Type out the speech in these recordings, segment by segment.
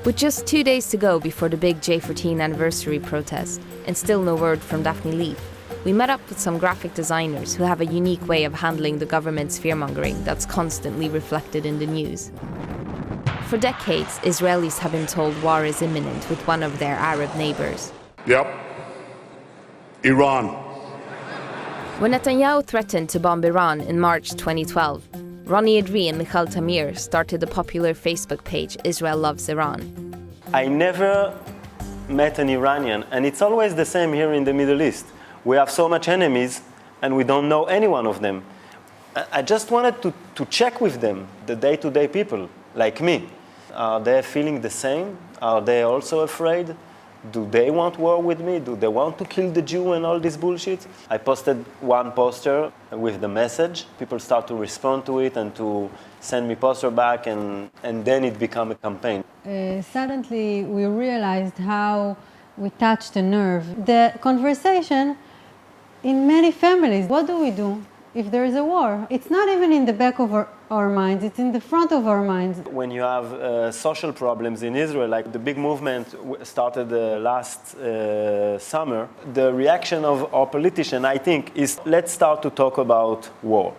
With just 2 days to go before the big J14 anniversary protest, and still no word from Daphni Leef, we met up with some graphic designers who have a unique way of handling the government's fearmongering that's constantly reflected in the news. For decades, Israelis have been told war is imminent with one of their Arab neighbors. Yep. Iran. When Netanyahu threatened to bomb Iran in March 2012, Ronnie Edry and Michal Tamir started the popular Facebook page Israel Loves Iran. I never met an Iranian, and it's always the same here in the Middle East. We have so much enemies, and we don't know any one of them. I just wanted to check with them, the day-to-day people, like me. Are they feeling the same? Are they also afraid? Do they want war with me? Do they want to kill the Jew and all this bullshit? I posted one poster with the message. People start to respond to it and to send me poster back, and then it became a campaign. Suddenly we realized how we touched a nerve. The conversation in many families, what do we do if there is a war? It's not even in the back of our minds, it's in the front of our minds. When you have social problems in Israel, like the big movement started last summer, the reaction of our politician, I think, is let's start to talk about war.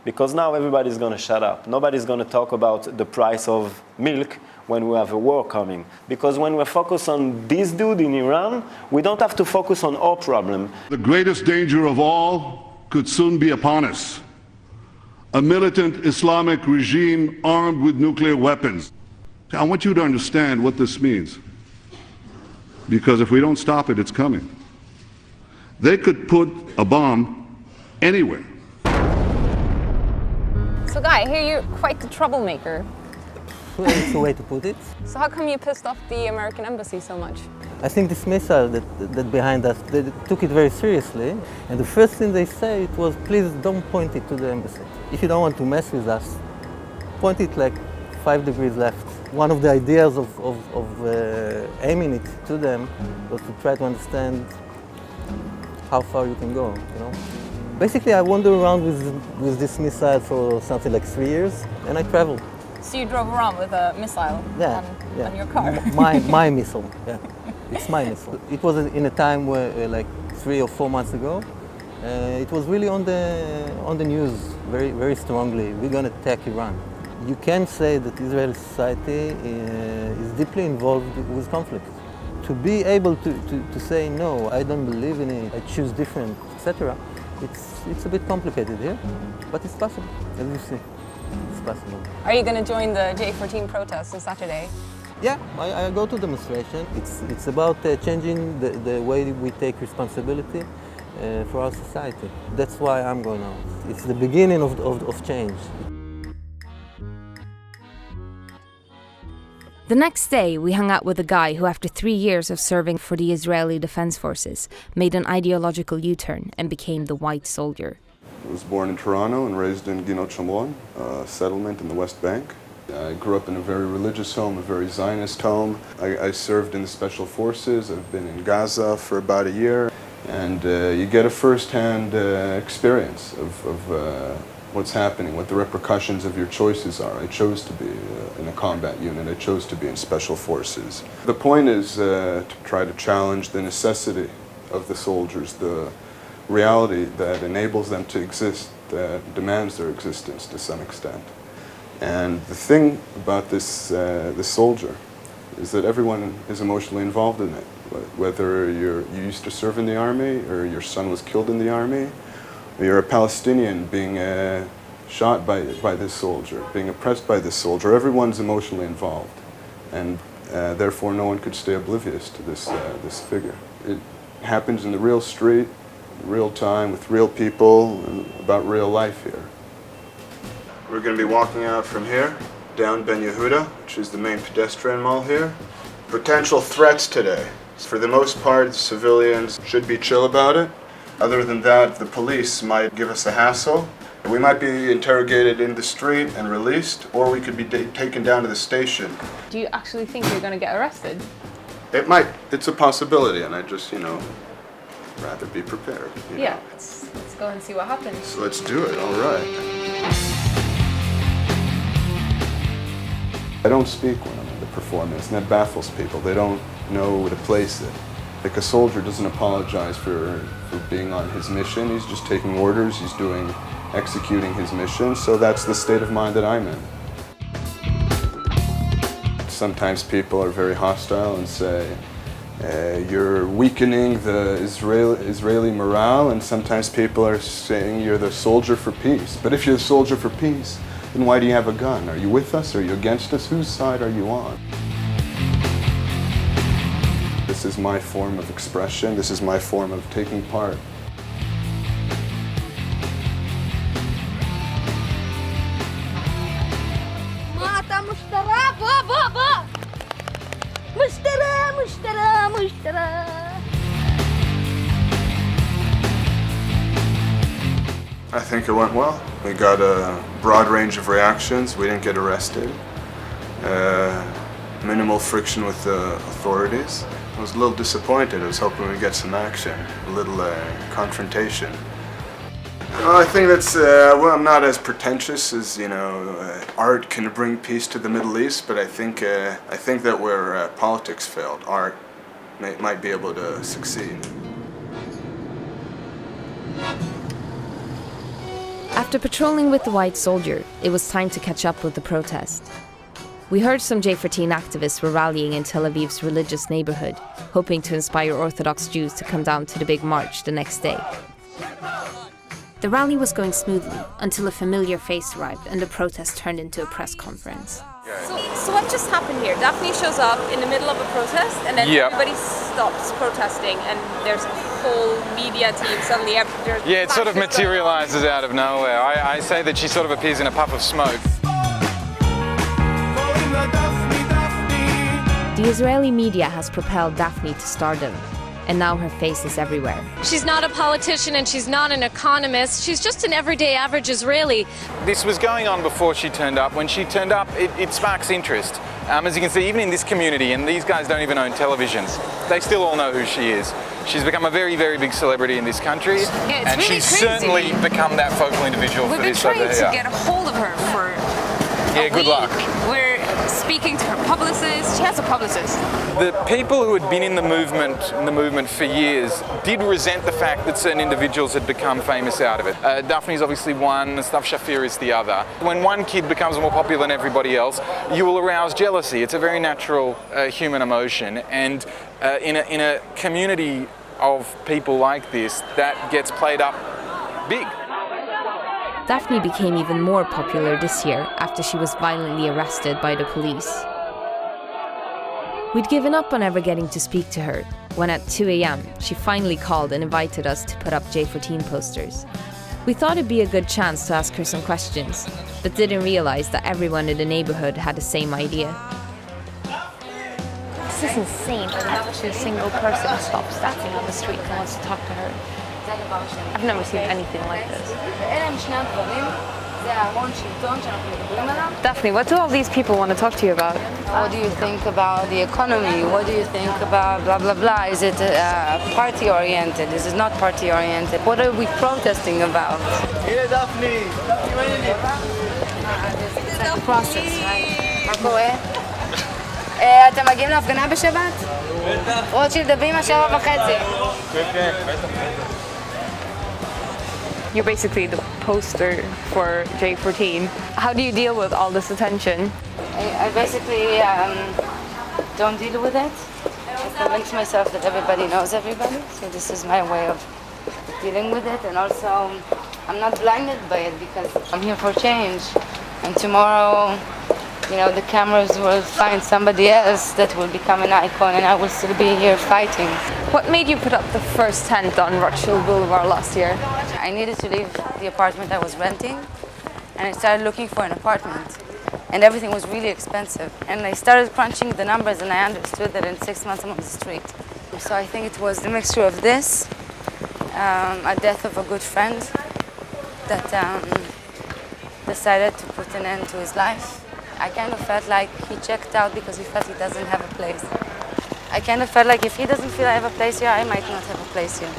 Because now everybody's going to shut up. Nobody's going to talk about the price of milk when we have a war coming. Because when we're focused on this dude in Iran, we don't have to focus on our problem. The greatest danger of all could soon be upon us. A militant Islamic regime armed with nuclear weapons. I want you to understand what this means. Because if we don't stop it, it's coming. They could put a bomb anywhere. So Guy, I hear you're quite the troublemaker. That's the way to put it. So how come you pissed off the American embassy so much? I think this missile that behind us, they took it very seriously. And the first thing they say it was, please don't point it to the embassy. If you don't want to mess with us, point it like 5 degrees left. One of the ideas of aiming it to them was to try to understand how far you can go, you know. Basically, I wandered around with this missile for something like 3 years, and I traveled. So you drove around with a missile on your car? My missile, yeah. It's my missile. It was in a time where, like 3 or 4 months ago, it was really on the news very, very strongly. We're going to attack Iran. You can say that Israeli society is deeply involved with conflict. To be able to say, no, I don't believe in it, I choose different, etc., it's a bit complicated here, but it's possible, as you see. It's possible. Are you going to join the J14 protest on Saturday? Yeah, I go to demonstration. It's about changing the way we take responsibility for our society. That's why I'm going out. It's the beginning of change. The next day, we hung out with a guy who, after 3 years of serving for the Israeli Defense Forces, made an ideological U-turn and became the white soldier. I was born in Toronto and raised in Ginot Shomron, a settlement in the West Bank. I grew up in a very religious home, a very Zionist home. I served in the Special Forces. I've been in Gaza for about a year. And you get a first-hand experience of what's happening, what the repercussions of your choices are. I chose to be in a combat unit. I chose to be in Special Forces. The point is to try to challenge the necessity of the soldiers, the reality that enables them to exist, that demands their existence to some extent. And the thing about this soldier is that everyone is emotionally involved in it. Whether you used to serve in the army, or your son was killed in the army, or you're a Palestinian being shot by this soldier, being oppressed by this soldier, everyone's emotionally involved. And therefore no one could stay oblivious to this figure. It happens in the real street, real time, with real people, and about real life here. We're going to be walking out from here, down Ben Yehuda, which is the main pedestrian mall here. Potential threats today. For the most part, civilians should be chill about it. Other than that, the police might give us a hassle. We might be interrogated in the street and released, or we could be taken down to the station. Do you actually think you're going to get arrested? It might. It's a possibility, and I just, rather be prepared. Yeah, let's go and see what happens. So let's do it, all right. I don't speak when I'm the performance, and that baffles people. They don't know where to place it. Like a soldier doesn't apologize for being on his mission. He's just taking orders, he's executing his mission, so that's the state of mind that I'm in. Sometimes people are very hostile and say, you're weakening the Israeli morale, and sometimes people are saying you're the soldier for peace. But if you're the soldier for peace, then why do you have a gun? Are you with us? Are you against us? Whose side are you on? This is my form of expression. This is my form of taking part. I think it went well. We got a broad range of reactions. We didn't get arrested. Minimal friction with the authorities. I was a little disappointed. I was hoping we'd get some action, a little confrontation. Well, I think that's, well, I'm not as pretentious as, art can bring peace to the Middle East, but I think that where politics failed, art might be able to succeed. After patrolling with the white soldier, it was time to catch up with the protest. We heard some J14 activists were rallying in Tel Aviv's religious neighborhood, hoping to inspire Orthodox Jews to come down to the big march the next day. The rally was going smoothly until a familiar face arrived and the protest turned into a press conference. So what just happened here? Daphni shows up in the middle of a protest and then everybody stops protesting and there's a whole media team suddenly. Yeah, it sort of materializes out of nowhere. I say that she sort of appears in a puff of smoke. The Israeli media has propelled Daphni to stardom, and now her face is everywhere. She's not a politician and she's not an economist. She's just an everyday average Israeli. This was going on before she turned up. When she turned up, it sparks interest. As you can see, even in this community, and these guys don't even own televisions, they still all know who she is. She's become a very, very big celebrity in this country, yeah, and really she's crazy. Certainly become that focal individual for this over here. We've been trying to get a hold of her for a good week. luck. We're speaking to her publicist. She has a publicist. The people who had been in the movement for years did resent the fact that certain individuals had become famous out of it. Daphni's obviously one, Stav Shafir is the other. When one kid becomes more popular than everybody else, you will arouse jealousy. It's a very natural human emotion, and in a community of people like this, that gets played up big. Daphni became even more popular this year after she was violently arrested by the police. We'd given up on ever getting to speak to her, when at 2 a.m. she finally called and invited us to put up J14 posters. We thought it'd be a good chance to ask her some questions, but didn't realize that everyone in the neighborhood had the same idea. This is insane that actually a single person stops standing on the street and wants to talk to her. I've never seen anything like this. Daphni, what do all these people want to talk to you about? What do you think about the economy? What do you think about blah, blah, blah? Is it party-oriented? Is it not party-oriented? What are we protesting about? Here, Daphni! It's like a process, right? מה קורה? אתם מגיעים להפגנה בשבת? רוטשילד הבימה 7:30. You're basically the poster for J14. How do you deal with all this attention? I basically don't deal with it. I convince myself that everybody knows everybody, so this is my way of dealing with it. And also, I'm not blinded by it because I'm here for change. And tomorrow, the cameras will find somebody else that will become an icon, and I will still be here fighting. What made you put up the first tent on Rothschild Boulevard last year? I needed to leave the apartment I was renting, and I started looking for an apartment. And everything was really expensive. And I started crunching the numbers, and I understood that in 6 months I'm on the street. So I think it was the mixture of this, a death of a good friend that decided to put an end to his life. I kind of felt like he checked out because he felt he doesn't have a place. I kind of felt like if he doesn't feel I have a place here, I might not have a place here.